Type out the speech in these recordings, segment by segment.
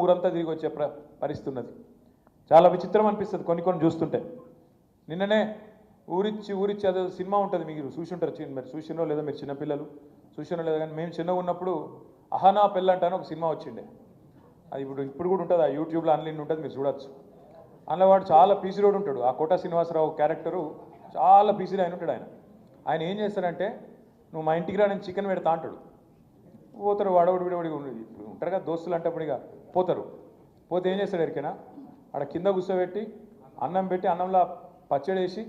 ఊరంతా తిరిగి వచ్చే పరిస్థితి ఉన్నది. చాలా విచిత్రం అనిపిస్తుంది కొన్ని కొన్ని చూస్తుంటే. నిన్ననే ఊరిచ్చి అదే సినిమా ఉంటుంది, మీరు చూసుంటారు, మరి చూసినో లేదా మీరు చిన్నపిల్లలు చూసినో లేదా, కానీ మేము చిన్నగా ఉన్నప్పుడు అహనా పెళ్ళంటాను ఒక సినిమా వచ్చిండే. అది ఇప్పుడు కూడా ఉంటుంది, ఆ యూట్యూబ్లో అన్లిన్ ఉంటుంది, మీరు చూడొచ్చు. అందులో వాడు చాలా పీసీ రోడ్ ఉంటాడు, ఆ కోట శ్రీనివాసరావు క్యారెక్టరు చాలా పీసీలో ఆయన ఉంటాడు. ఆయన ఏం చేస్తాడంటే, నువ్వు మా ఇంటికి రా నేను చికెన్ పెడతా అంటాడు. పోతారు వాడవాడు విడవడిగా ఇప్పుడు ఉంటారు కదా దోస్తులు అంటే, అప్పుడు ఇక పోతారు. పోతే ఏం చేస్తాడు ఎరికైనా, ఆడ కింద కూర్చోబెట్టి అన్నం పెట్టి అన్నంలో పచ్చడి వేసి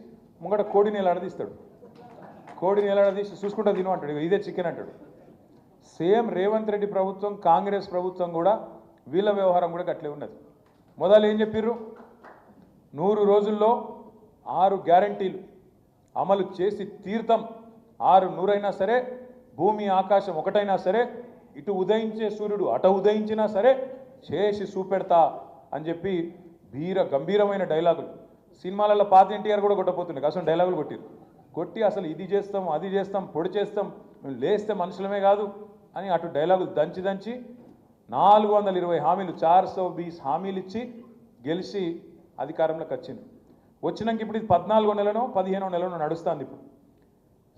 ముంగట కోడిని ఎలాడదీస్తాడు. కోడిని ఎలాడదీసి చూసుకుంటా తిను అంటాడు, ఇదే చికెన్ అంటాడు. సేమ్ రేవంత్ రెడ్డి ప్రభుత్వం, కాంగ్రెస్ ప్రభుత్వం కూడా వీళ్ళ వ్యవహారం కూడా అట్లే ఉన్నది. మొదలు ఏం చెప్పిర్రు, 100 రోజుల్లో 6 గ్యారంటీలు అమలు చేసి తీర్థం, 6 అయినా సరే, భూమి ఆకాశం ఒకటైనా సరే, ఇటు ఉదయించే సూర్యుడు అటు ఉదయించినా సరే చేసి చూపెడతా అని చెప్పి గంభీరమైన డైలాగులు. సినిమాలలో పాత ఎన్టీఆర్ కూడా కొట్టపోతున్నాయి, అసలు డైలాగులు కొట్టి అసలు ఇది చేస్తాం అది చేస్తాం పొడి చేస్తాం, మేము లేస్తే మనుషులమే కాదు అని అటు డైలాగులు దంచి 420 హామీలు 420 హామీలు ఇచ్చి గెలిచి అధికారంలోకి వచ్చింది. వచ్చినాక ఇప్పుడు ఇది 14వ నెలనో 15వ నెలనో నడుస్తుంది. ఇప్పుడు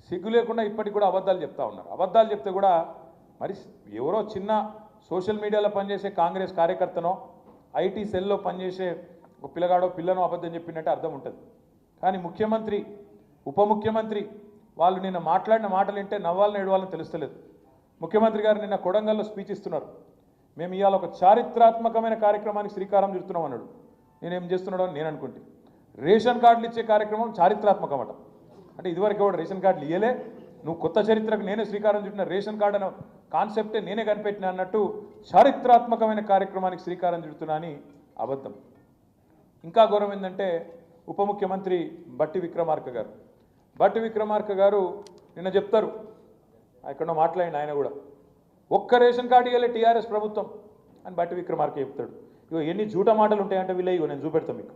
సిగ్గు లేకుండా ఇప్పటికి కూడా అబద్ధాలు చెప్తా ఉన్నారు. అబద్ధాలు చెప్తే కూడా మరి ఎవరో చిన్న సోషల్ మీడియాలో పనిచేసే కాంగ్రెస్ కార్యకర్తనో ఐటీ సెల్లో పనిచేసే ఒక పిల్లగాడో పిల్లనో అబద్ధం చెప్పినట్టే అర్థం ఉంటుంది. కానీ ముఖ్యమంత్రి ఉప ముఖ్యమంత్రి వాళ్ళు నిన్న మాట్లాడిన మాటలు వింటే నవ్వాలని ఏడవాలని తెలుస్తలేదు. ముఖ్యమంత్రి గారు నిన్న కొడంగల్లో స్పీచ్ ఇస్తున్నారు. మేము ఇవాళ ఒక చారిత్రాత్మకమైన కార్యక్రమానికి శ్రీకారం చుడుతున్నాం అన్నాడు. నేనేం చేస్తున్నాడో అని నేను అనుకుంటే, రేషన్ కార్డులు ఇచ్చే కార్యక్రమం చారిత్రాత్మకం అట. అంటే ఇదివరకు కూడా రేషన్ కార్డులు ఇయ్యలే, నువ్వు కొత్త చరిత్రకు నేనే శ్రీకారం చుట్టిన, రేషన్ కార్డు అనే కాన్సెప్టే నేనే కనిపెట్టినా అన్నట్టు చారిత్రాత్మకమైన కార్యక్రమానికి శ్రీకారం చుడుతున్నా అని అబద్ధం. ఇంకా ఘోరం ఏంటంటే ఉప ముఖ్యమంత్రి బట్టి విక్రమార్క గారు నిన్న చెప్తారు, ఎక్కడో మాట్లాడిన ఆయన కూడా, ఒక్క రేషన్ కార్డు ఇవ్వలే టీఆర్ఎస్ ప్రభుత్వం అని బట్టి విక్రమార్క చెప్తాడు. ఇగో ఎన్ని జూట మాటలు ఉంటాయంటే వీళ్ళ, ఇగో నేను చూపెడతాను మీకు.